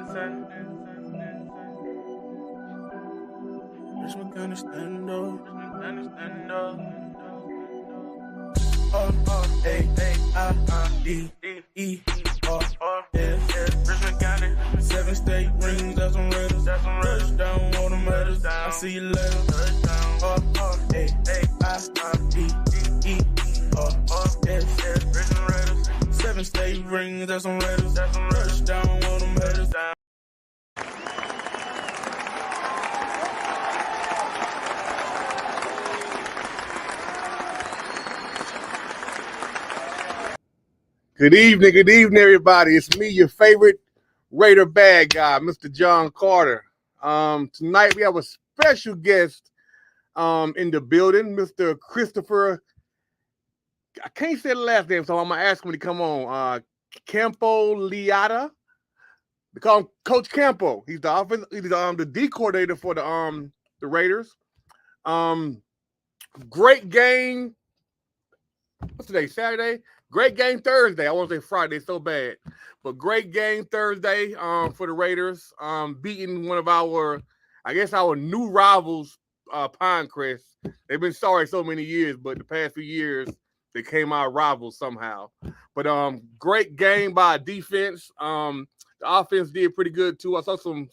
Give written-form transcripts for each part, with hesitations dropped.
Richmond can stand up. Richmond County. 7 state rings, that's on Raiders. Touchdown, all the matters. I see you later. Richmond Raiders. 7 state rings, that's on Raiders. Touchdown, all the matters. Good evening, everybody. It's me, your favorite Raider bad guy, Mr. John Carter. Tonight we have a special guest in the building, Mr. Christopher. I can't say the last name, so I'm gonna ask him to come on. Campo Liata. They call him Coach Campo. He's the offense. He's the D coordinator for the Raiders. Great game. What's today? Saturday. Great game Thursday. I won't say Friday, so bad. But great game Thursday for the Raiders. Beating one of our new rivals, Pinecrest. They've been sorry so many years, but the past few years, they came out rivals somehow. But great game by defense. The offense did pretty good too. I saw some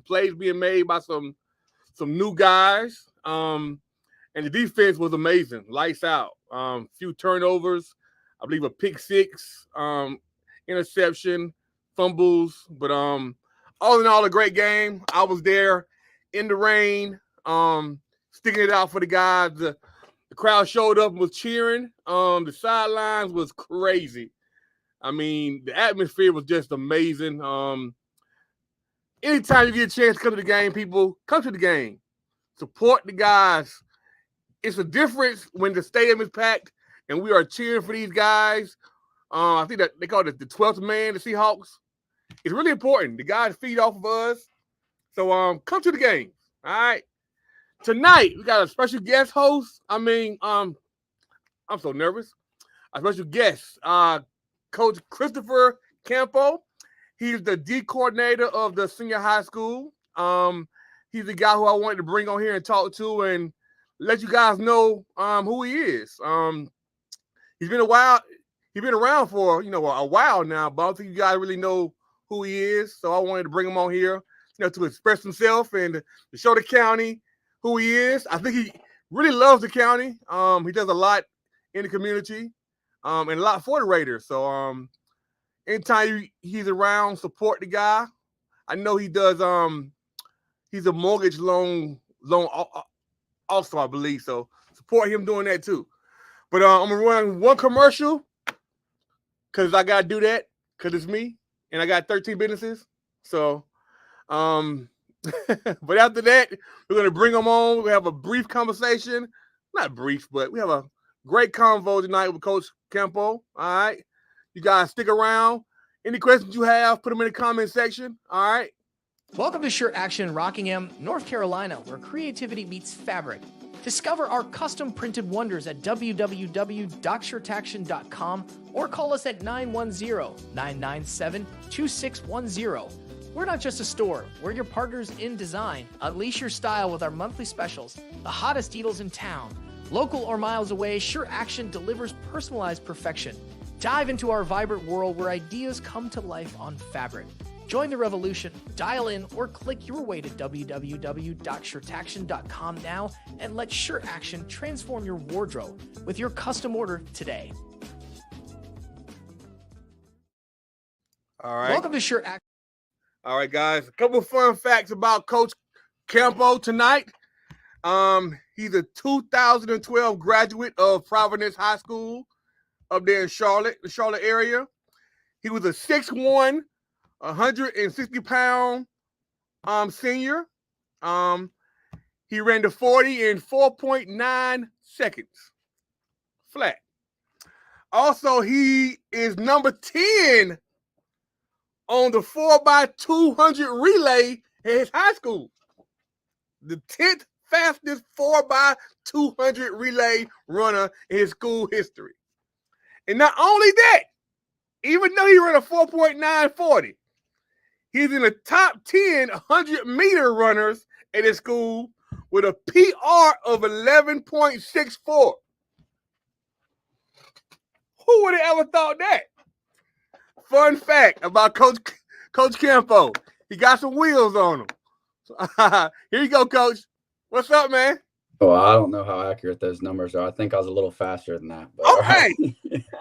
plays being made by some new guys. And the defense was amazing. Lights out. Few turnovers. I believe a pick six, interception, fumbles. But all in all, a great game. I was there in the rain, sticking it out for the guys. The crowd showed up and was cheering. The sidelines was crazy. I mean, the atmosphere was just amazing. Anytime you get a chance to come to the game, people, come to the game. Support the guys. It's a difference when the stadium is packed and we are cheering for these guys. I think that they call it the 12th man, the Seahawks. It's really important. The guys feed off of us. So come to the game. All right. Tonight, we got a special guest host. I mean, I'm so nervous. A special guest, Coach Christopher Campo. He's the D coordinator of the senior high school. He's the guy who I wanted to bring on here and talk to and let you guys know who he is. He's been a while. He's been around for a while now, but I don't think you guys really know who he is. So I wanted to bring him on here, to express himself and to show the county who he is. I think he really loves the county. He does a lot in the community, and a lot for the Raiders. So anytime he's around, support the guy. I know he does. He's a mortgage loan also, I believe. So support him doing that too. But I'm going to run one commercial because I got to do that because it's me and I got 13 businesses. So, but after that, we're going to bring them on. We have a brief conversation. Not brief, but we have a great convo tonight with Coach Campo. All right. You guys stick around. Any questions you have, put them in the comment section. All right. Welcome to Shirt Action in Rockingham, North Carolina, where creativity meets fabric. Discover our custom printed wonders at www.shirtaction.com or call us at 910-997-2610. We're not just a store, we're your partners in design. Unleash your style with our monthly specials, the hottest deals in town. Local or miles away, Shirt Action delivers personalized perfection. Dive into our vibrant world where ideas come to life on fabric. Join the revolution, dial in, or click your way to www.shirtaction.com now and let Shirt Action transform your wardrobe with your custom order today. All right. Welcome to Shirt Action. All right, guys. A couple of fun facts about Coach Campo tonight. He's a 2012 graduate of Providence High School up there in Charlotte, the Charlotte area. He was a 6'1", 160-pound senior. He ran the 40 in 4.9 seconds flat. Also, he is number 10 on the 4x200 relay in his high school. The 10th fastest 4x200 relay runner in his school history. And not only that, even though he ran a 4.940, He's in the top 10 100-meter runners at his school with a PR of 11.64. Who would have ever thought that? Fun fact about Coach Campo. He got some wheels on him. So, here you go, Coach. What's up, man? Well, I don't know how accurate those numbers are. I think I was a little faster than that. But okay.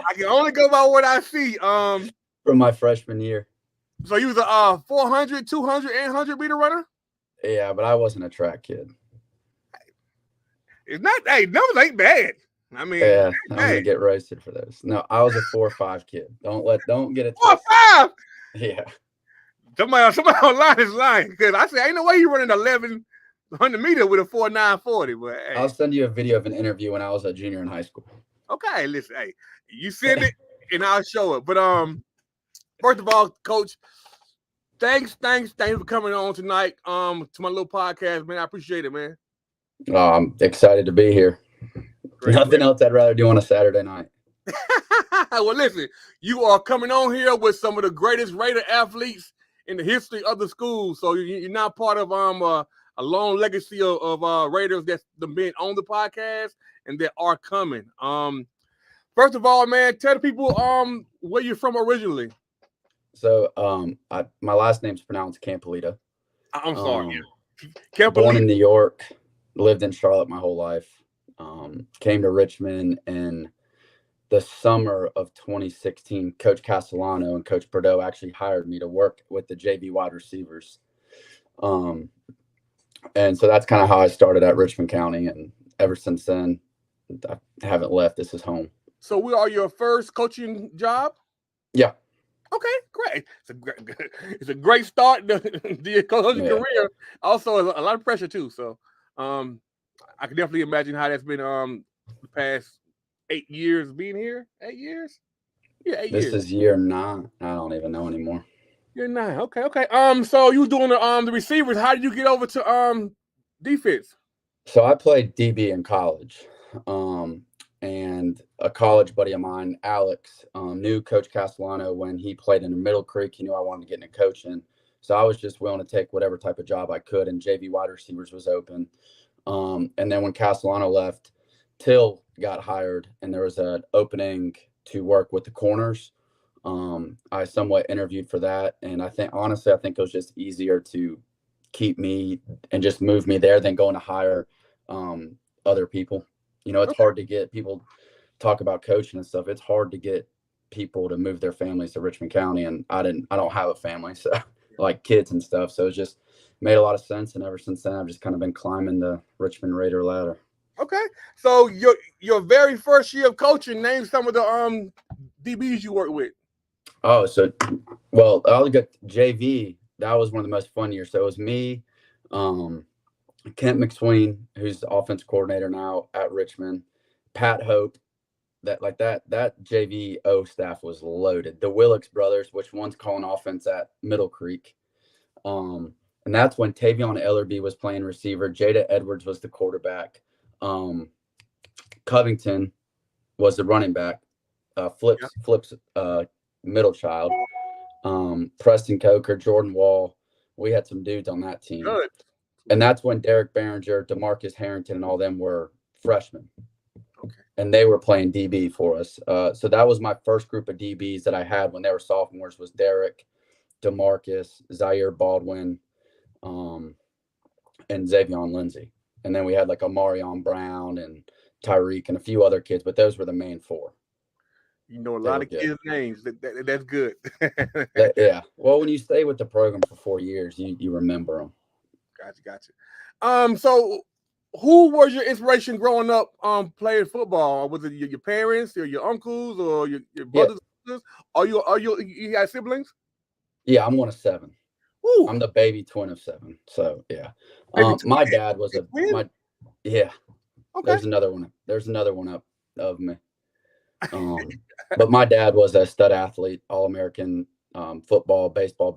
I can only go by what I see. From my freshman year. So you was a 400, 200, and 100-meter runner? Yeah, but I wasn't a track kid. It's not. Hey, numbers ain't bad. I mean, yeah, I'm gonna get roasted for those. No, I was a 4.5 kid. Don't get it. 4.5. Yeah. Somebody online is lying because I said ain't no way you running 1,100 meter with a 4.940. But hey. I'll send you a video of an interview when I was a junior in high school. Okay, listen, hey, you send it and I'll show it. But first of all, Coach, thanks for coming on tonight. To my little podcast, man. I appreciate it, man. Oh, I'm excited to be here. Great, Nothing else I'd rather do on a Saturday night. Well, listen, you are coming on here with some of the greatest Raider athletes in the history of the school. So you're not part of a long legacy of Raiders that's been on the podcast and that are coming. First of all, man, tell the people where you're from originally. So my last name's pronounced Campolita. I'm sorry. Born in New York, lived in Charlotte my whole life. Came to Richmond in the summer of 2016. Coach Castellano and Coach Bordeaux actually hired me to work with the JV wide receivers. And so that's kind of how I started at Richmond County. And ever since then, I haven't left. This is home. So we are your first coaching job? Yeah. Okay, great. It's a great start to your coaching career. Also, a lot of pressure too. So I can definitely imagine how that's been the past 8 years being here. 8 years? Yeah, 8 years. This is year 9. I don't even know anymore. Year 9. Okay. So you were doing the receivers. How did you get over to defense? So I played DB in college. And a college buddy of mine, Alex, knew Coach Castellano when he played in Middle Creek. He knew I wanted to get into coaching. So I was just willing to take whatever type of job I could, and JV wide receivers was open. And then when Castellano left, Till got hired, and there was an opening to work with the corners. I somewhat interviewed for that, and I think it was just easier to keep me and just move me there than going to hire other people. You know, it's hard to get people talk about coaching and stuff. It's hard to get people to move their families to Richmond County, and I don't have a family, so like kids and stuff. So it just made a lot of sense, and ever since then, I've just kind of been climbing the Richmond Raider ladder. Okay, so your very first year of coaching, name some of the DBs you worked with. Oh, so I'll get JV. That was one of the most fun years. So it was me, Kent McSween, who's the offense coordinator now at Richmond, Pat Hope. That JVO staff was loaded. The Willix brothers, which one's calling offense at Middle Creek. And that's when Tavion Ellerby was playing receiver. Jada Edwards was the quarterback. Covington was the running back. Flips middle child. Preston Coker, Jordan Wall. We had some dudes on that team. Good. And that's when Derek Behringer, DeMarcus Harrington, and all them were freshmen. Okay. And they were playing DB for us. So that was my first group of DBs that I had when they were sophomores was Derek, DeMarcus, Zaire Baldwin, and Xavion Lindsay. And then we had like Amarion Brown and Tyreek and a few other kids, but those were the main 4. You know a lot of kids' names. That's good. Yeah. Well, when you stay with the program for 4 years, you remember them. Gotcha. So who was your inspiration growing up playing football? Was it your parents or your uncles or your brothers? Yeah. Are you got siblings? Yeah, I'm one of 7. Ooh. I'm the baby twin of 7. So yeah. My dad was yeah. Okay. There's another one up of me. But my dad was a stud athlete, All-American football, baseball,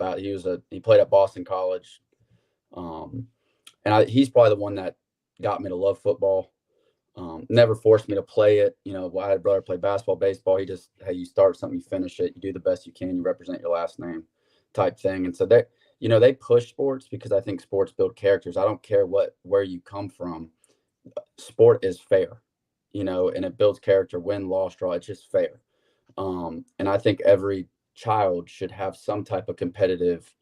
he played at Boston College. And he's probably the one that got me to love football. Never forced me to play it. You know, I had a brother play basketball, baseball. He just, hey, you start something, you finish it, you do the best you can, you represent your last name type thing. And so they push sports because I think sports build characters. I don't care where you come from. Sport is fair, and it builds character, win, loss, draw. It's just fair. And I think every child should have some type of competitive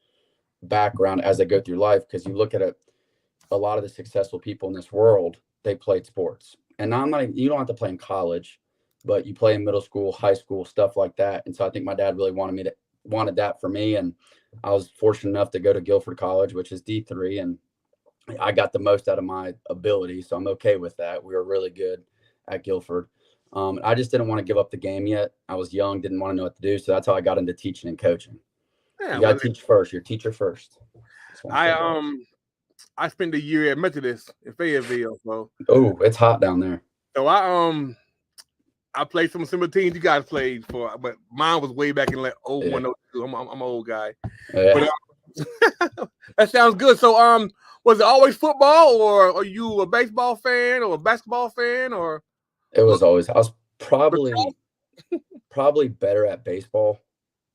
background as they go through life, because you look at a lot of the successful people in this world, they played sports. And you don't have to play in college, but you play in middle school, high school, stuff like that. And so I think my dad really wanted that for me. And I was fortunate enough to go to Guilford College, which is D3, and I got the most out of my ability. So I'm okay with that. We were really good at Guilford. I just didn't want to give up the game yet. I was young, didn't want to know what to do. So that's how I got into teaching and coaching. Yeah, you got to teach first. You're teacher first. I spent a year at Methodist in Fayetteville. So it's hot down there. So I played some similar teams you guys played for, but mine was way back in like 01, 02. I'm an old guy. Yeah. But, that sounds good. So was it always football, or are you a baseball fan or a basketball fan, or? It was always. I was probably better at baseball,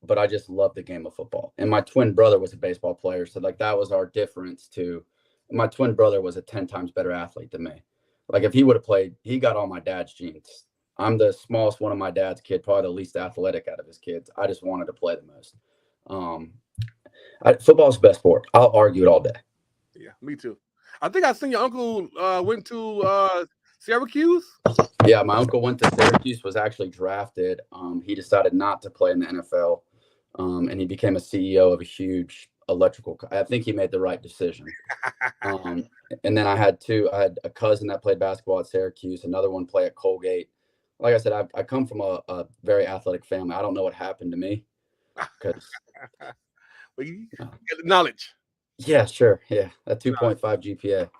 but I just loved the game of football. And my twin brother was a baseball player, so like that was our difference too. My twin brother was a 10 times better athlete than me. Like if he would have played, he got all my dad's genes. I'm the smallest one of my dad's kids, probably the least athletic out of his kids. I just wanted to play the most. Football's the best sport. I'll argue it all day. Yeah, me too. I think I seen your uncle went to Syracuse. Yeah, my uncle went to Syracuse, was actually drafted. He decided not to play in the NFL, and he became a CEO of a huge electrical. I think he made the right decision. And then I had a cousin that played basketball at Syracuse, another one play at Colgate. Like I said, I come from a very athletic family. I don't know what happened to me because well, you get the knowledge. Yeah, sure. Yeah, that 2.5 GPA.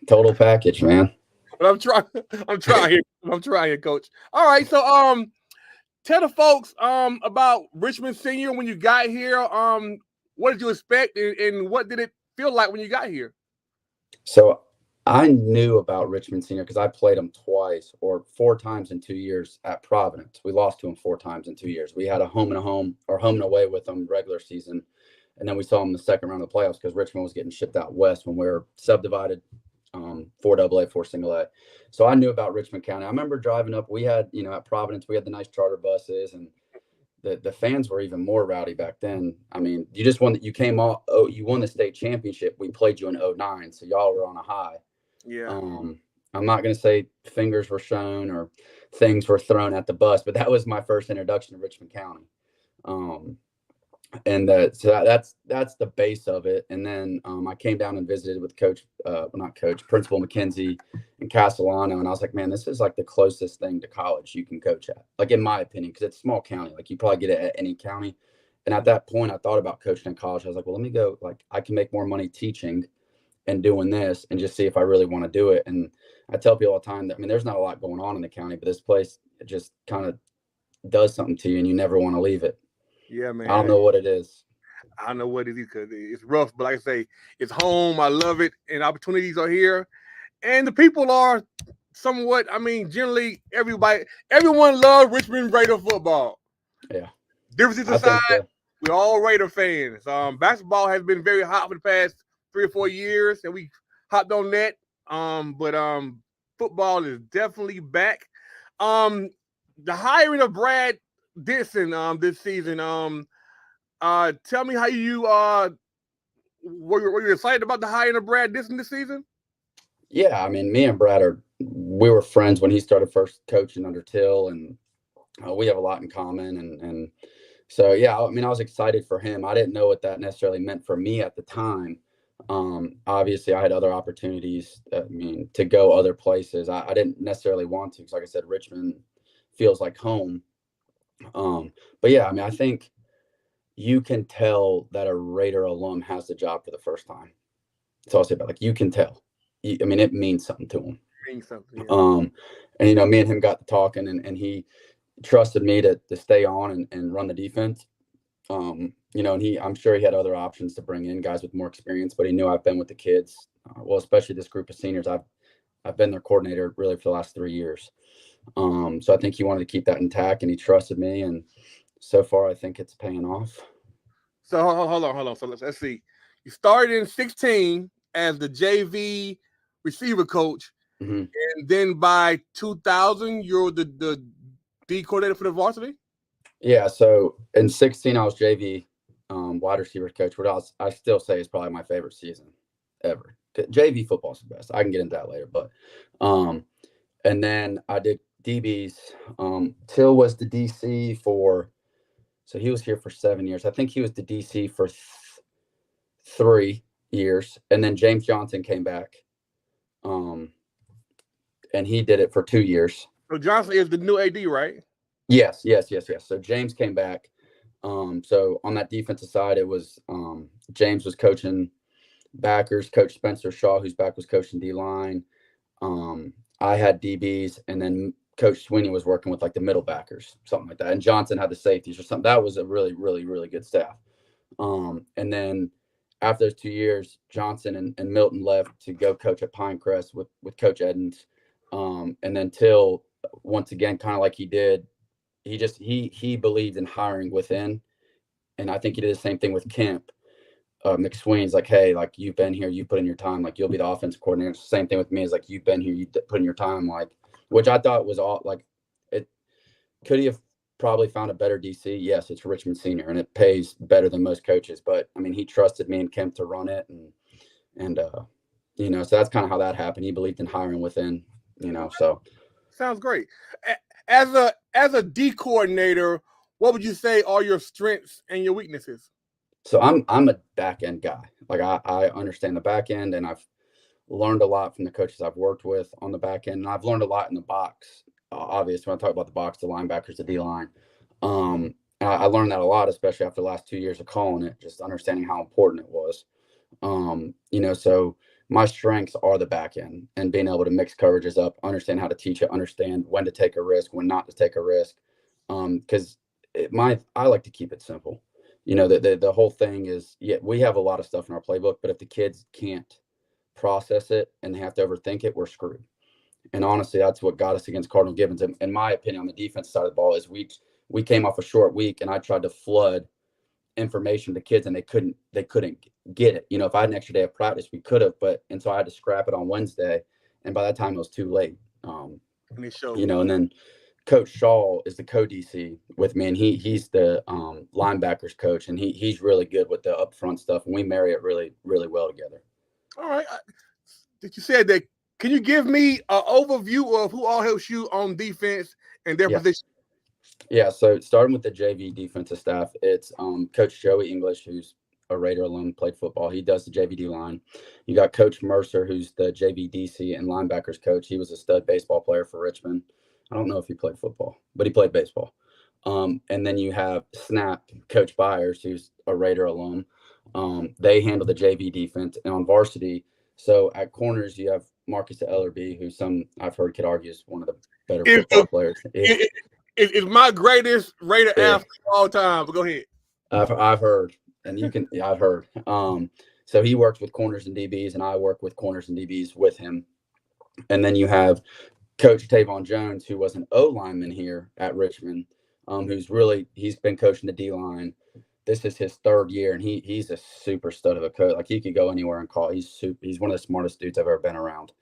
Total package, man. But I'm trying here, Coach. All right, so tell the folks about Richmond Senior when you got here. What did you expect, and what did it feel like when you got here? So I knew about Richmond Senior because I played them twice or 4 times in 2 years at Providence. We lost to them 4 times in 2 years. We had a home and away with them regular season. And then we saw them in the second round of the playoffs because Richmond was getting shipped out west when we were subdivided 4 AA, 4 single A. So I knew about Richmond County. I remember driving up. We had, at Providence, we had the nice charter buses, and the fans were even more rowdy back then. I mean, you just won. You won the state championship. We played you in 09, so y'all were on a high. Yeah. I'm not going to say fingers were shown or things were thrown at the bus, but that was my first introduction to Richmond County. So that's the base of it. And then I came down and visited with Principal McKenzie and Castellano, and I was like, man, this is like the closest thing to college you can coach at, like in my opinion, because it's a small county. Like you probably get it at any county. And at that point, I thought about coaching in college. I was like, well, let me go. Like I can make more money teaching and doing this, and just see if I really want to do it. And I tell people all the time that, I mean, there's not a lot going on in the county, but this place, it just kind of does something to you, and you never want to leave it. Yeah, man. I don't know what it is. I don't know what it is because it's rough, but like I say, it's home. I love it, and opportunities are here, and the people are somewhat. I mean, generally, everyone loves Richmond Raider football. Yeah. Differences aside, we're all Raider fans. Basketball has been very hot for the past 3 or 4 years, and we hopped on that. But football is definitely back. The hiring of Brad Dixon this season. Tell me how you were you excited about the hiring of Brad Dixon this season? Yeah, I mean, me and Brad we were friends when he started first coaching under Till, and we have a lot in common. And so, yeah, I mean, I was excited for him. I didn't know what that necessarily meant for me at the time. Obviously, I had other opportunities. To go other places. I didn't necessarily want to because, like I said, Richmond feels like home. But yeah, I mean, I think you can tell that a Raider alum has the job for the first time. That's all I'll say about it. You can tell. I mean, it means something to him. It means something. Yeah. And me and him got to talking, and he trusted me to stay on and run the defense. And I'm sure he had other options to bring in guys with more experience, but he knew I've been with the kids. Especially this group of seniors. I've been their coordinator really for the last 3 years. So I think he wanted to keep that intact, and he trusted me. And so far I think it's paying off. So hold on. So let's see. You started in 16 as the JV receiver coach, Mm-hmm. and then by 2000 you're the D coordinator for the varsity. Yeah. So in 16 I was JV wide receiver coach, which I still say is probably my favorite season ever. JV football is the best. I can get into that later, but and then I did DBs. Till was the DC for, so he was here for 7 years. I think he was the DC for 3 years, and then James Johnson came back, and he did it for 2 years. So Johnson is the new AD, right? Yes. So James came back. So on that defensive side, it was James was coaching backers. Coach Spencer Shaw, who's back, was coaching D-line. I had DBs, and then Coach Sweeney was working with like the middle backers, something like that. And Johnson had the safeties or something. That was a really, really, really good staff. And then after those 2 years, Johnson and Milton left to go coach at Pinecrest with Coach Edens. And then Till, once again, kind of like he did, he believed in hiring within. And I think he did the same thing with Kemp. McSween's like, hey, like, you've been here, you put in your time, like, you'll be the offensive coordinator. Same thing with me, is like, you've been here, you put in your time, like, which I thought was all like, it could he have probably found a better DC? Yes, it's Richmond Senior, and it pays better than most coaches. But I mean, he trusted me and Kemp to run it, and you know, so that's kind of how that happened. He believed in hiring within, you know. So sounds great. As a D coordinator, what would you say are your strengths and your weaknesses? So I'm a back end guy. Like I understand the back end, and I've learned a lot from the coaches I've worked with on the back end. And I've learned a lot in the box. Obviously, when I talk about the box, the linebackers, the D line, I learned that a lot, especially after the last 2 years of calling it, just understanding how important it was. You know, so my strengths are the back end and being able to mix coverages up, understand how to teach it, understand when to take a risk, when not to take a risk. Because I like to keep it simple. You know, the whole thing is, yeah, we have a lot of stuff in our playbook, but if the kids can't process it and they have to overthink it, we're screwed. And honestly, that's what got us against Cardinal Gibbons. In my opinion, on the defense side of the ball, is we came off a short week, and I tried to flood information to kids, and they couldn't get it. You know, if I had an extra day of practice, we could have, and so I had to scrap it on Wednesday, and by that time it was too late. You know, and then Coach Shaw is the co-DC with me, and he's the linebackers coach, and he's really good with the upfront stuff, and we marry it really, really well together. All right. Did you say that? Can you give me an overview of who all helps you on defense and their position? Yeah, so starting with the JV defensive staff, it's Coach Joey English, who's a Raider alum, played football. He does the JVD line. You got Coach Mercer, who's the JV DC and linebackers coach. He was a stud baseball player for Richmond. I don't know if he played football, but he played baseball. And then you have Snap, Coach Byers, who's a Raider alum. They handle the JV defense. And on varsity, so at corners, you have Marcus Ellerby, who I've heard could argue is one of the better football players. It's my greatest Raider athlete of all time, but go ahead. I've heard, and you can, I've heard. So he works with corners and DBs, and I work with corners and DBs with him. And then you have Coach Tavon Jones, who was an O lineman here at Richmond, he's been coaching the D line. This is his 3rd year, and he's a super stud of a coach. Like, he could go anywhere and call. He's one of the smartest dudes I've ever been around.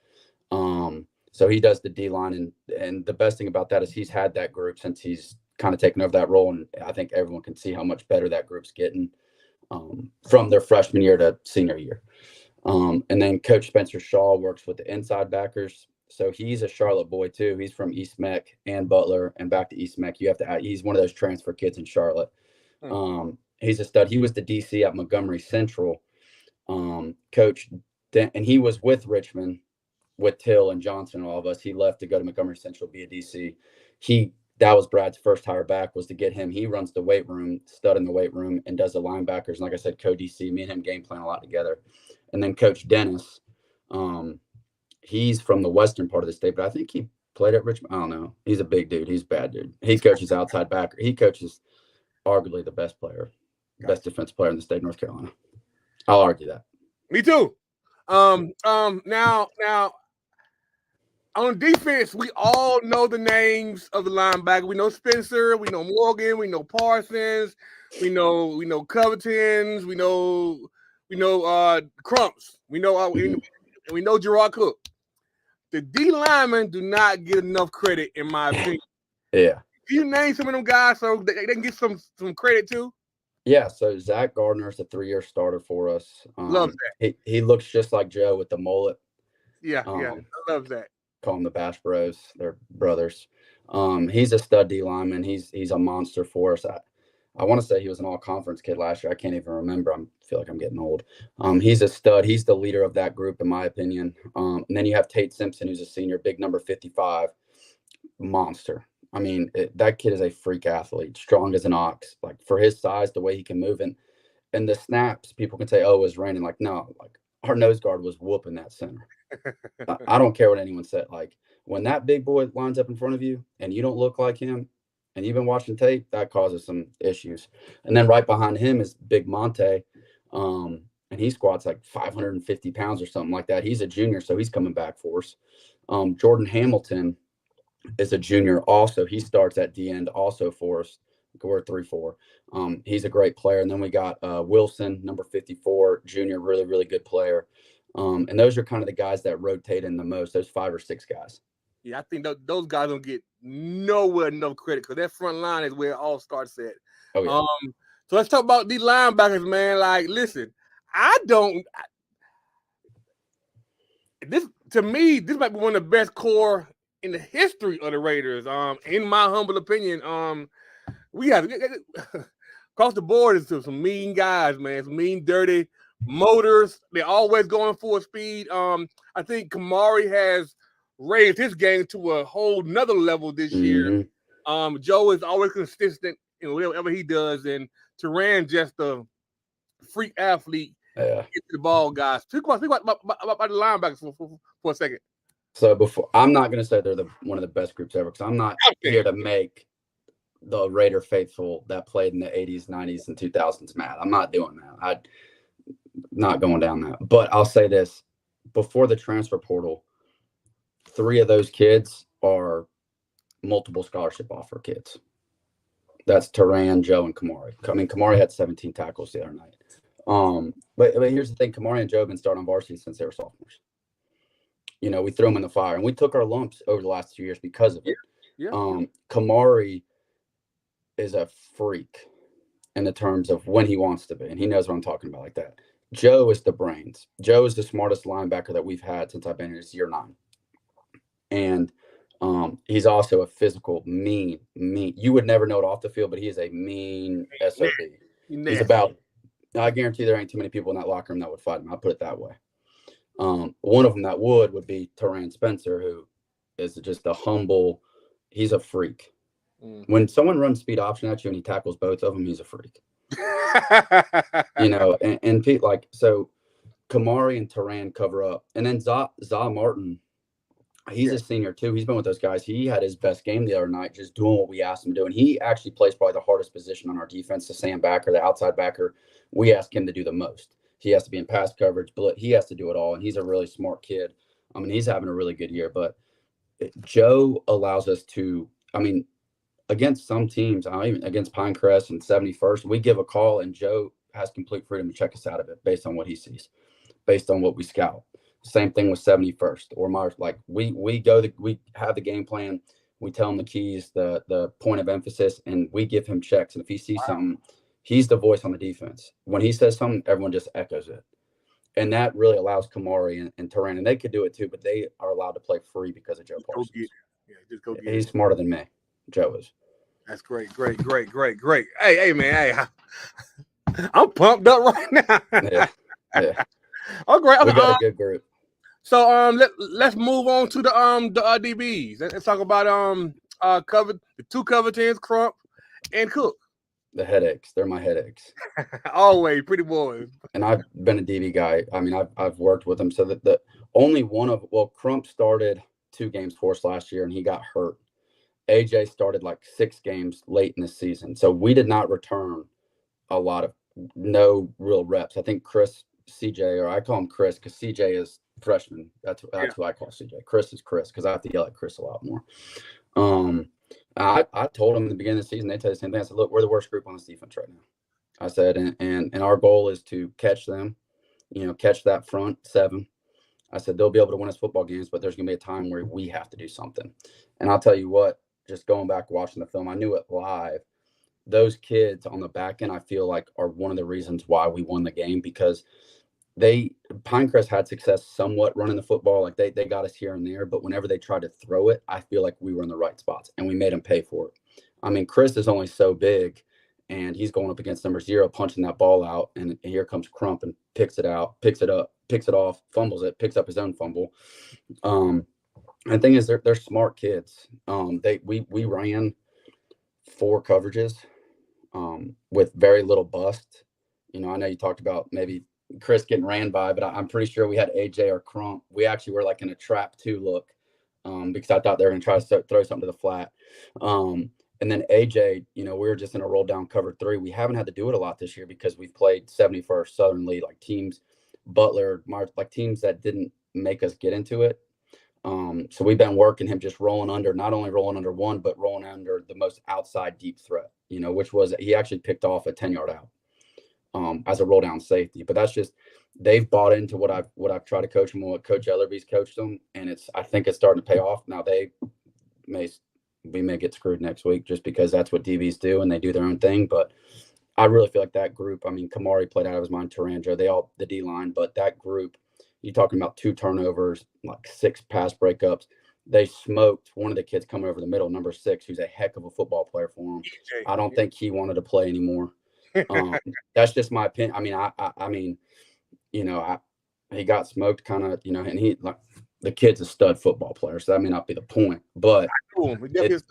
So he does the D line, and the best thing about that is he's had that group since he's kind of taken over that role, and I think everyone can see how much better that group's getting from their freshman year to senior year. And then Coach Spencer Shaw works with the inside backers. So he's a Charlotte boy too. He's from East Meck and Butler and back to East Meck. You have to add, he's one of those transfer kids in Charlotte. He's a stud. He was the DC at Montgomery Central. Coach, and he was with Richmond with Till and Johnson and all of us. He left to go to Montgomery Central, be a DC. That was Brad's first hire back, was to get him. He runs the weight room, stud in the weight room, and does the linebackers. And like I said, co-DC, me and him game plan a lot together. And then Coach Dennis, he's from the western part of the state, but I think he played at Richmond. I don't know. He's a big dude. He's a bad dude. He coaches outside backer. He coaches arguably the best player, best defense player in the state of North Carolina. I'll argue that. Me too. Now, On defense, we all know the names of the linebacker. We know Spencer, we know Morgan, we know Parsons, we know Covingtons, we know Crumps, we know we know Gerard Cook. The D linemen do not get enough credit, in my opinion. Yeah. Can you name some of them guys so they can get some credit too? Yeah, so Zach Gardner is a 3-year starter for us. Love that. He looks just like Joe with the mullet. Yeah, I love that. Call him the Bash Bros. They're brothers. He's a stud D lineman. He's a monster for us. I want to say he was an all-conference kid last year. I can't even remember. I feel like I'm getting old. He's a stud. He's the leader of that group, in my opinion. And then you have Tate Simpson, who's a senior, big number 55, monster. I mean, that kid is a freak athlete, strong as an ox. Like, for his size, the way he can move, and the snaps, people can say, "Oh, it was raining." Like, no, like our nose guard was whooping that center. I don't care what anyone said. Like, when that big boy lines up in front of you and you don't look like him, and you've been watching tape, that causes some issues. And then right behind him is Big Monte, and he squats like 550 pounds or something like that. He's a junior, so he's coming back for us. Jordan Hamilton is a junior also. He starts at the end also for us. We're 3-4. He's a great player. And then we got Wilson, number 54, junior, really, really good player. And those are kind of the guys that rotate in the most, those 5 or 6 guys. Yeah, I think those guys don't get nowhere enough credit because that front line is where it all starts at. Oh, yeah. So let's talk about these linebackers, man. Like, listen, to me, this might be one of the best core in the history of the Raiders. In my humble opinion, we have across the board is some mean guys, man. Some mean, dirty motors. They're always going full speed. I think Kamari has raised his game to a whole nother level this year. Joe is always consistent in whatever he does, and Teran just a freak athlete. Yeah. Get to the ball, guys. Speak about the linebackers for a second. So I'm not going to say they're one of the best groups ever, because I'm not here to make the Raider faithful that played in the 80s, 90s, and 2000s mad. I'm not doing that. I'm not going down that. But I'll say this. Before the transfer portal, 3 of those kids are multiple scholarship offer kids. That's Teran, Joe, and Kamari. I mean, Kamari had 17 tackles the other night. But here's the thing. Kamari and Joe have been starting on varsity since they were sophomores. You know, we threw them in the fire, and we took our lumps over the last 2 years because of it. Yeah. Kamari is a freak in the terms of when he wants to be, and he knows what I'm talking about like that. Joe is the brains. Joe is the smartest linebacker that we've had since I've been here. It's year 9. And he's also a physical, mean. You would never know it off the field, but he is a mean SOB. He's about, I guarantee there ain't too many people in that locker room that would fight him. I'll put it that way. One of them that would be Teran Spencer, who is just a humble, he's a freak. When someone runs speed option at you and he tackles both of them, he's a freak. You know, and Pete, like, so Kamari and Teran cover up. And then Za Martin, he's a senior too. He's been with those guys. He had his best game the other night, just doing what we asked him to do. And he actually plays probably the hardest position on our defense, the Sam backer, the outside backer. We ask him to do the most. He has to be in pass coverage, but he has to do it all. And he's a really smart kid. I mean, he's having a really good year. But Joe allows us to, I mean, against some teams, even against Pinecrest and 71st, we give a call and Joe has complete freedom to check us out of it based on what he sees, based on what we scout. Same thing with 71st or Mars. Like we have the game plan. We tell him the keys, the point of emphasis, and we give him checks. And if he sees something, he's the voice on the defense. When he says something, everyone just echoes it. And that really allows Kamari and Teran, and they could do it too, but they are allowed to play free because of Joe Parsons. Just go get He's smarter than me. Joe is. That's great. Hey, man, I'm pumped up right now. Yeah. Oh, great. We got a good group. So let's move on to the DBs. Let's talk about the 2 Covingtons, Crump and Cook. The headaches. They're my headaches. Always pretty boys. And I've been a DB guy. I mean, I've worked with them. So that the only one of Crump started 2 games for us last year, and he got hurt. AJ started like 6 games late in the season. So we did not return no real reps. I think CJ, or I call him Chris because CJ is freshman. That's who I call CJ. Chris is Chris because I have to yell at Chris a lot more. I told him in the beginning of the season, they tell you the same thing. I said, look, we're the worst group on this defense right now. I said, and our goal is to catch them, catch that front seven. I said, they'll be able to win us football games, but there's going to be a time where we have to do something. And I'll tell you what, just going back, watching the film, I knew it live. Those kids on the back end, I feel like, are one of the reasons why we won the game, because Pinecrest had success somewhat running the football. Like they got us here and there, but whenever they tried to throw it, I feel like we were in the right spots and we made them pay for it. I mean, Chris is only so big and he's going up against number 0, punching that ball out. And here comes Crump and picks it out, picks it up, picks it off, fumbles it, picks up his own fumble. And the thing is, they're smart kids. We ran 4 coverages with very little bust. I know you talked about maybe Chris getting ran by, but I'm pretty sure we had AJ or Crump. We actually were like in a trap 2 look because I thought they were going to try to throw something to the flat. And then AJ, we were just in a roll down cover 3. We haven't had to do it a lot this year because we've played 71st Southern League, like teams, Butler, like teams that didn't make us get into it. So we've been working him just rolling under, not only rolling under 1, but rolling under the most outside deep threat, which was he actually picked off a 10-yard out as a roll down safety. But that's just, they've bought into what I've tried to coach them and what Coach Ellerby's coached them. And I think it's starting to pay off. Now we may get screwed next week just because that's what DBs do and they do their own thing. But I really feel like that group, I mean, Kamari played out of his mind, Tarandra, the D-line, but that group, you're talking about 2 turnovers, like 6 pass breakups. They smoked one of the kids coming over the middle, number 6, who's a heck of a football player for him. I don't think he wanted to play anymore. That's just my opinion. I mean, he got smoked kind of, and he, like, the kid's a stud football player, so that may not be the point, but it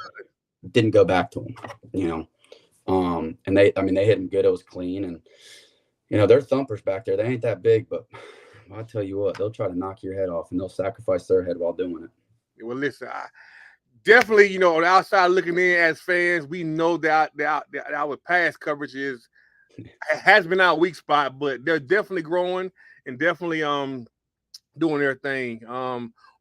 didn't go back to him, and they hit him good. It was clean, and they're thumpers back there. They ain't that big, but I'll tell you what, they'll try to knock your head off and they'll sacrifice their head while doing it. Well, listen, definitely, on the outside looking in as fans, we know that our pass coverage has been our weak spot, but they're definitely growing and definitely doing their thing.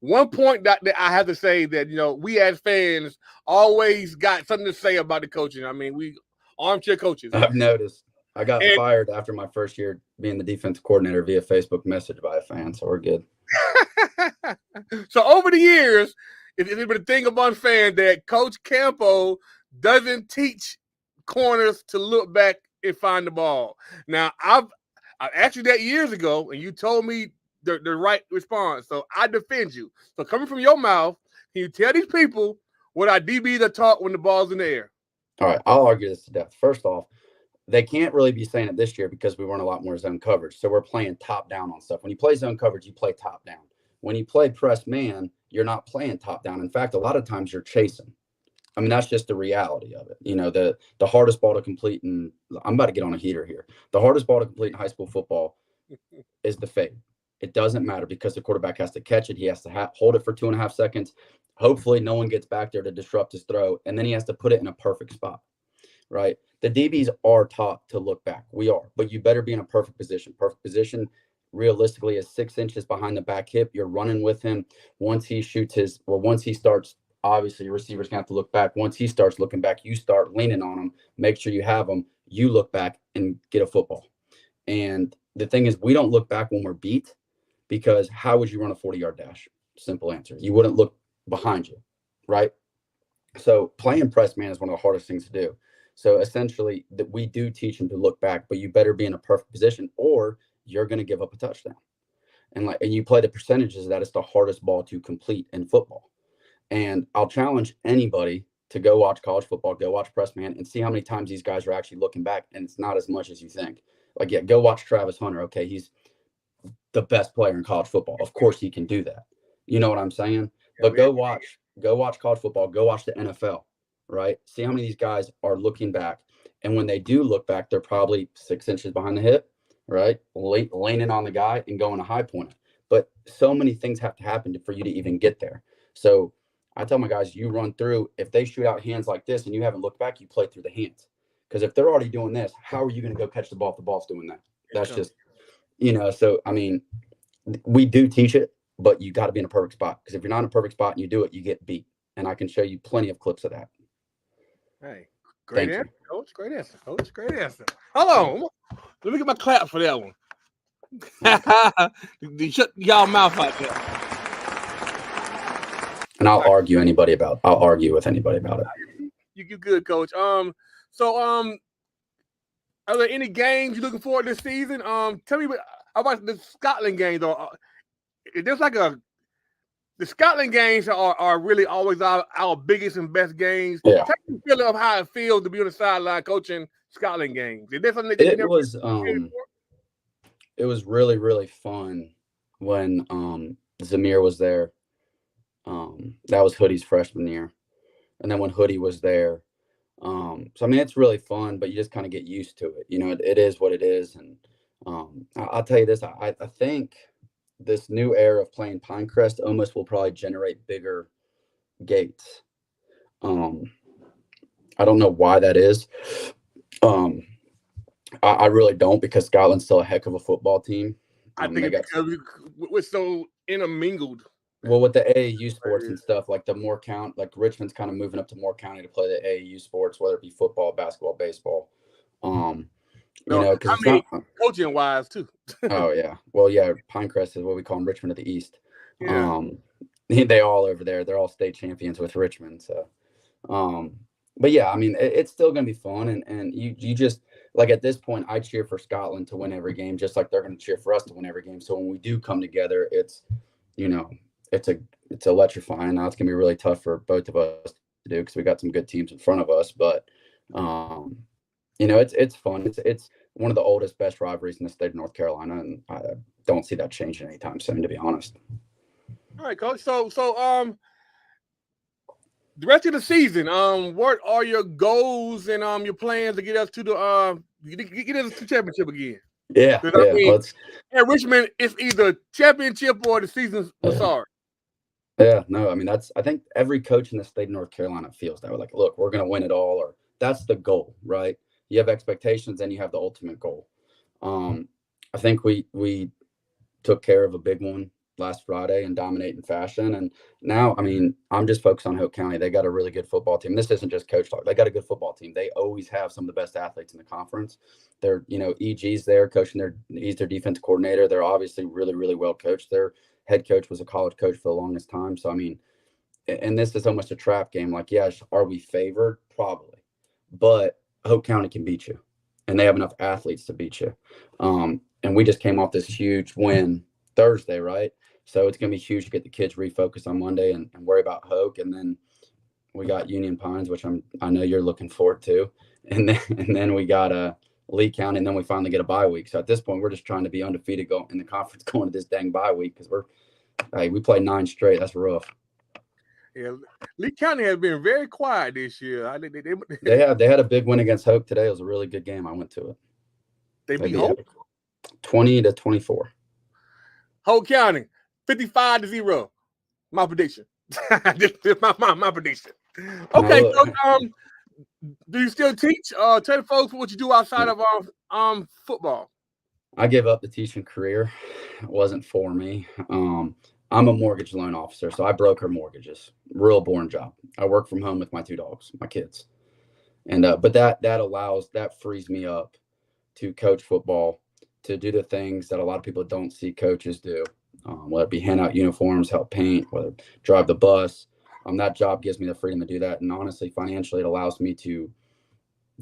One point that I have to say that, we as fans always got something to say about the coaching. I mean, we armchair coaches. I've noticed. I got fired after my first year being the defensive coordinator via Facebook message by a fan, so we're good. So over the years, it's been a thing among fans that Coach Campo doesn't teach corners to look back and find the ball. Now, I asked you that years ago, and you told me the right response. So I defend you. So coming from your mouth, can you tell these people what our DBs are taught when the ball's in the air? All right, I'll argue this to death. First off, they can't really be saying it this year because we run a lot more zone coverage. So we're playing top down on stuff. When you play zone coverage, you play top down. When you play press man, you're not playing top down. In fact, a lot of times you're chasing. I mean, that's just the reality of it. The hardest ball to complete, and I'm about to get on a heater here. The hardest ball to complete in high school football is the fade. It doesn't matter because the quarterback has to catch it. He has to hold it for 2.5 seconds. Hopefully no one gets back there to disrupt his throw. And then he has to put it in a perfect spot, right? The DBs are taught to look back. We are, but you better be in a perfect position. Perfect position realistically is 6 inches behind the back hip. You're running with him. Once he starts, obviously your receiver's gonna have to look back. Once he starts looking back, you start leaning on him. Make sure you have him. You look back and get a football. And the thing is, we don't look back when we're beat because how would you run a 40-yard dash? Simple answer. You wouldn't look behind you, right? So playing press man is one of the hardest things to do. So essentially, we do teach him to look back, but you better be in a perfect position or you're going to give up a touchdown. And you play the percentages of that. It's the hardest ball to complete in football. And I'll challenge anybody to go watch college football, go watch press man, and see how many times these guys are actually looking back. And it's not as much as you think. Like, yeah, go watch Travis Hunter. Okay, he's the best player in college football. Of course he can do that. You know what I'm saying? But go watch college football. Go watch the NFL. Right? See how many of these guys are looking back. And when they do look back, they're probably 6 inches behind the hip, right? Leaning on the guy and going to high point it. But so many things have to happen for you to even get there. So I tell my guys, you run through, if they shoot out hands like this and you haven't looked back, you play through the hands. Because if they're already doing this, how are you going to go catch the ball if the ball's doing that? That's just, so, I mean, we do teach it, but you got to be in a perfect spot, because if you're not in a perfect spot and you do it, you get beat. And I can show you plenty of clips of that. Hey, great Thank answer, Coach. Great answer, Coach. Great answer. Hold on. Let me get my clap for that one. Shut y'all mouth out there. And I'll argue with anybody about it. You good, Coach. So are there any games you're looking forward to this season? Tell me about the Scotland games. Or there's like the Scotland games are really always our biggest and best games. Yeah. Tell me the feeling of how it feels to be on the sideline coaching Scotland games. Is there something that it was really, really fun when Zamir was there. That was Hoodie's freshman year. And then when Hoodie was there. So I mean, it's really fun, but you just kind of get used to it. You know, it is what it is. And I'll tell you this, I think this new era of playing Pinecrest almost will probably generate bigger gates. I don't know why that is. I really don't, because Scotland's still a heck of a football team. I think because we're so intermingled. Well, with the AAU sports and stuff, like the Moore County, like Richmond's kind of moving up to Moore County to play the AAU sports, whether it be football, basketball, baseball. You know, because coaching wise too. Oh yeah, well yeah, Pinecrest is what we call them, Richmond of the East. Yeah. They all over there. They're all state champions with Richmond. So, but yeah, I mean, it's still gonna be fun, and you just like at this point, I cheer for Scotland to win every game, just like they're gonna cheer for us to win every game. So when we do come together, it's, you know, it's electrifying. Now it's gonna be really tough for both of us to do, because we got some good teams in front of us. But you know, it's fun. It's one of the oldest, best rivalries in the state of North Carolina, and I don't see that changing anytime soon, to be honest. All right, Coach. So the rest of the season, what are your goals and your plans to get us to the get us to championship again? Yeah. I mean, at Richmond, it's either championship or the season's sorry. Yeah, no, I mean, I think every coach in the state of North Carolina feels that way. Like, look, we're going to win it all, or that's the goal, right? You have expectations, and you have the ultimate goal. I think we took care of a big one last Friday in dominating fashion. And now, I mean, I'm just focused on Hope County. They got a really good football team. This isn't just coach talk. They got a good football team. They always have some of the best athletes in the conference. They're, you know, EG's there coaching he's their defense coordinator. They're obviously really, really well coached. Their head coach was a college coach for the longest time. So, I mean, and this is almost a trap game. Like, yes, are we favored? Probably. But Hope County can beat you, and they have enough athletes to beat you. And we just came off this huge win Thursday, right? So it's going to be huge to get the kids refocused on Monday and worry about Hoke. And then we got Union Pines, which I know you're looking forward to. And then we got Lee County, and then we finally get a bye week. So at this point, we're just trying to be undefeated in the conference going to this dang bye week, because we played 9 straight. That's rough. Yeah, Lee County has been very quiet this year. They had a big win against Hoke today. It was a really good game. I went to it. They beat Hoke 20-24. Hoke County 55-0. My prediction. Just my prediction. Okay, so do you still teach? Tell the folks what you do outside of football. I gave up the teaching career. It wasn't for me. I'm a mortgage loan officer, so I broker mortgages. Real boring job. I work from home with my 2 dogs, my kids. And but that frees me up to coach football, to do the things that a lot of people don't see coaches do, whether it be hand out uniforms, help paint, whether drive the bus. That job gives me the freedom to do that. And honestly, financially, it allows me to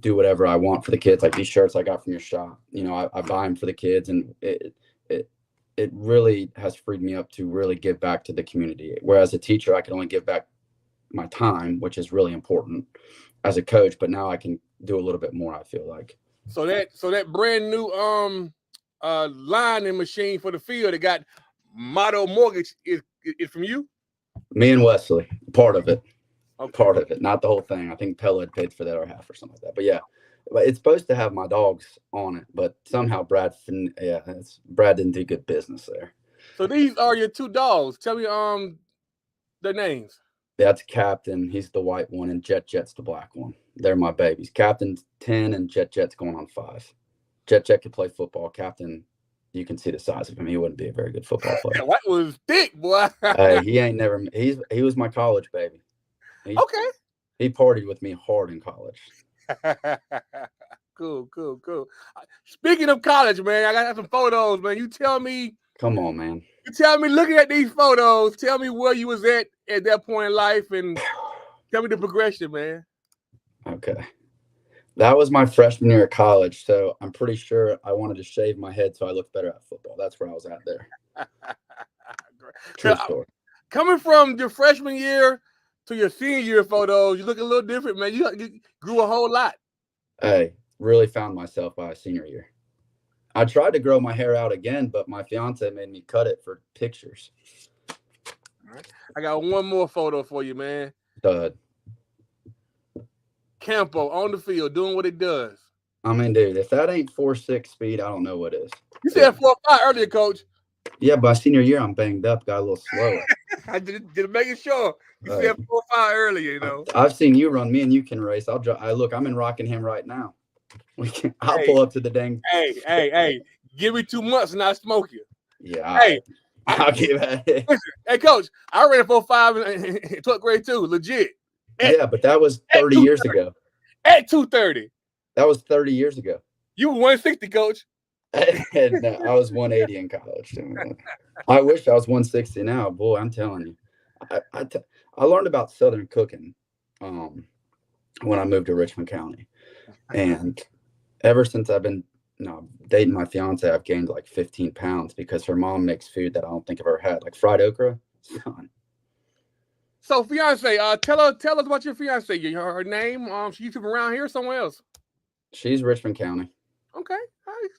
do whatever I want for the kids. Like these shirts I got from your shop, you know, I buy them for the kids, and it really has freed me up to really give back to the community. Whereas a teacher, I can only give back my time, which is really important as a coach, but now I can do a little bit more, I feel like. So that brand new lining machine for the field that got Motto Mortgage is from you? Me and Wesley, part of it. Okay. Part of it, not the whole thing. I think Pella had paid for that or half or something like that. But yeah, it's supposed to have my dogs on it, but somehow Brad didn't do good business there. So these are your 2 dogs. Tell me their names. That's Captain. He's the white one, and Jet's the black one. They're my babies. Captain's 10, and Jet's going on 5. Jet can play football. Captain you can see the size of him. He wouldn't be a very good football player. White was thick, boy. He was my college baby. Okay. He partied with me hard in college. Cool. Speaking of college, man, I got some photos, man. You tell me. Come on, man. You tell me, looking at these photos, tell me where you was at that point in life, and tell me the progression, man. Okay. That was my freshman year of college, so I'm pretty sure I wanted to shave my head so I looked better at football. That's where I was at there. True story. Coming from your freshman year to your senior year photos, you look a little different, man. You grew a whole lot. Hey, really found myself by senior year. I tried to grow my hair out again, but my fiance made me cut it for pictures. All right. I got one more photo for you, man. Dud. Campo on the field doing what it does. I mean, dude, if that ain't 4.6 speed, I don't know what is. You said 4.5 earlier, Coach. Yeah, by senior year, I'm banged up, got a little slower. I did making sure. You said 4.5 earlier, you know. I've seen you run. Me and you can race. Look, I'm in Rockingham right now. I'll pull up to the dang. Hey, give me 2 months and I'll smoke you. Yeah. Hey, I'll give it. Hey, Coach, I ran a 4.5 in 12th grade too, legit. Yeah, but that was 30 years ago. At 230. That was 30 years ago. You were 160, Coach. No, I was 180 in college. I wish I was 160 now. Boy, I'm telling you. I learned about Southern cooking when I moved to Richmond County. And ever since I've been dating my fiance, I've gained like 15 pounds because her mom makes food that I don't think I've ever had, like fried okra. Son. So, fiance, tell us about your fiance. Her name. She's from around here or somewhere else? She's Richmond County. Okay.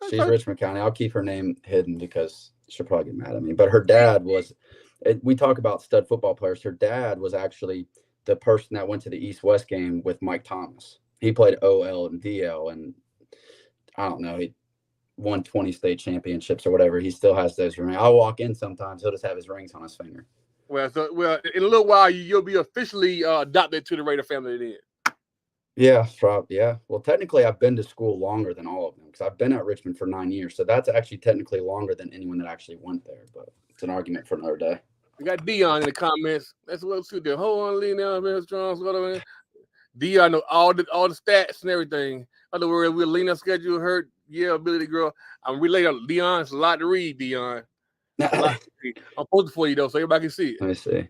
She's Richmond County. I'll keep her name hidden because she'll probably get mad at me. But her dad was. We talk about stud football players. Her dad was actually the person that went to the East-West game with Mike Thomas. He played OL and DL, and I don't know. He won 20 state championships or whatever. He still has those rings. I'll walk in sometimes. He'll just have his rings on his finger. Well, in a little while, you'll be officially adopted to the Raider family then. Yeah, probably. Yeah. Well, technically, I've been to school longer than all of them because I've been at Richmond for 9 years. So that's actually technically longer than anyone that actually went there. But it's an argument for another day. We got Dion in the comments. That's what's good. Hold on, Lee now, man. Strong. Dion know all the stats and everything. In other words, we'll lean our schedule hurt. Yeah, ability girl. I'm related. Dion, it's a lot to read, Dion. I'm posting for you though, so everybody can see it. Let me see.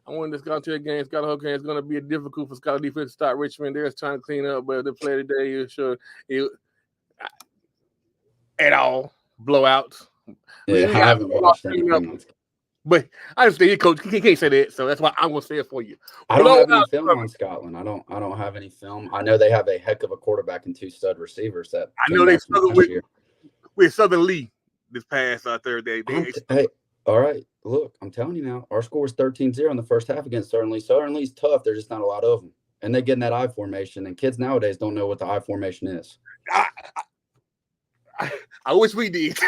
I want this Scott game. Scott Hurricane is going to be a difficult for Scott defense to start Richmond. They're trying to clean up, but the play today is sure at all blowouts. Yeah, I haven't watched anything. But I understand, Coach. He can't say that, so that's why I'm going to say it for you. I don't have any film on Scotland. I don't have any film. I know they have a heck of a quarterback and 2 stud receivers. That I know they struggled with Southern Lee this past Thursday. Hey, all right. Look, I'm telling you now, our score was 13-0 in the first half against Southern Lee. Southern Lee's tough. There's just not a lot of them. And they get in that I formation, and kids nowadays don't know what the I formation is. I wish we did.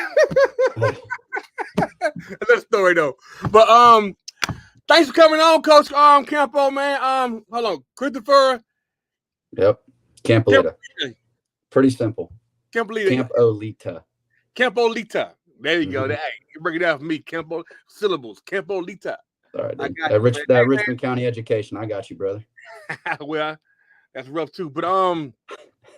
Another story though. But thanks for coming on, Coach Campo, man. Hold on. Christopher. Yep. Campolita. Pretty simple. Campolita. Campolita. There you go. Hey, you break it out for me. Campo syllables. Campolita. All right. That Richmond County education. I got you, brother. Well, that's rough too. But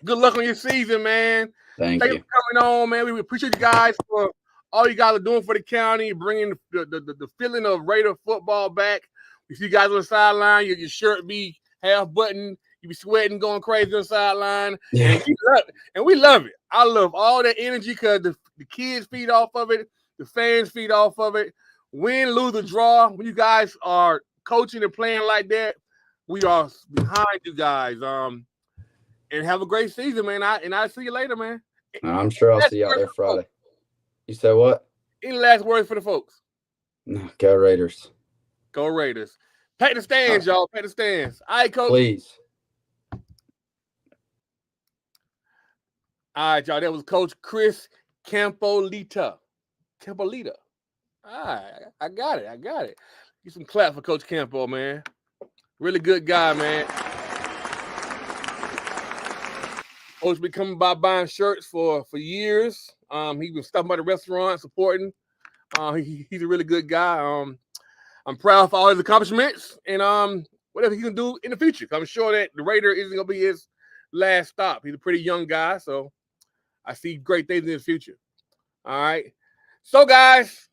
good luck on your season, man. Thank you for coming on, man. We appreciate you guys for all you guys are doing for the county, bringing the feeling of Raider football back. We see you guys on the sideline. Your shirt be half buttoned. You be sweating, going crazy on the sideline. Yeah. And we love it. I love all that energy because the kids feed off of it. The fans feed off of it. Win, lose, or draw. When you guys are coaching and playing like that, we are behind you guys. And have a great season, man. I'll see you later, man. I'm sure I'll see you out there Friday. You said what? Any last words for the folks? No, go Raiders. Go Raiders. Pack the stands, y'all. Pack the stands. All right, Coach. Please. All right, y'all. That was Coach Chris Campolita. All right. I got it. Get some clap for Coach Campo, man. Really good guy, man. Coach been coming by buying shirts for years. He was stopping by the restaurant supporting. He's a really good guy. I'm proud of all his accomplishments and whatever he can do in the future. I'm sure that the Raider isn't going to be his last stop. He's a pretty young guy, so I see great things in his future. All right. So, guys,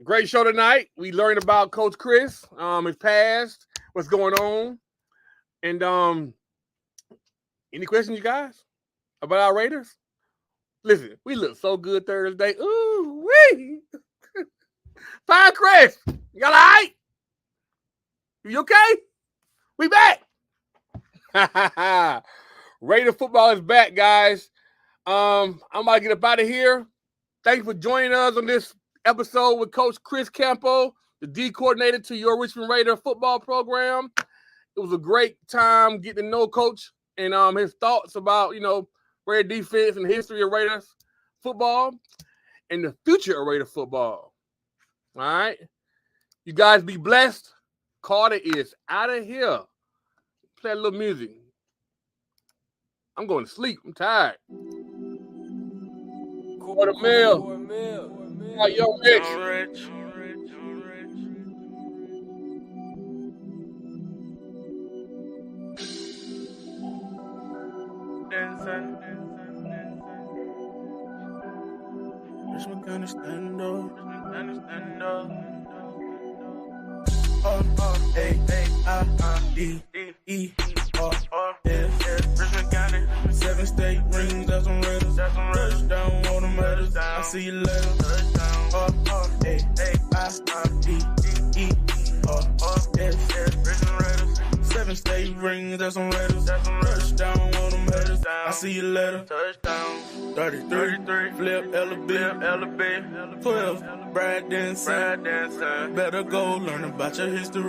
great show tonight. We learned about Coach Chris, his past, what's going on. And any questions, you guys, about our Raiders? Listen, we look so good Thursday. Ooh, wee! Fine, Chris. You all right? You okay? We back. Raider football is back, guys. I'm about to get up out of here. Thank you for joining us on this episode with Coach Chris Campo, the D coordinator to your Richmond Raider football program. It was a great time getting to know Coach and his thoughts about, Raider defense and the history of Raiders football and the future of Raider football. All right? You guys be blessed. Carter is out of here. Play a little music. I'm going to sleep. I'm tired. Quarter mil. Yo, Rich. Richmond gonna stand up. Richmond County, 7 state rings, that's on Raiders. Touchdown, all the matters. I see you later. Richmond Raiders, 7 state rings, that's on Raiders. Touchdown, all the matters. I see you later. Touchdown, 33, flip, LB, 12, Brad Denson. Better go learn about your history.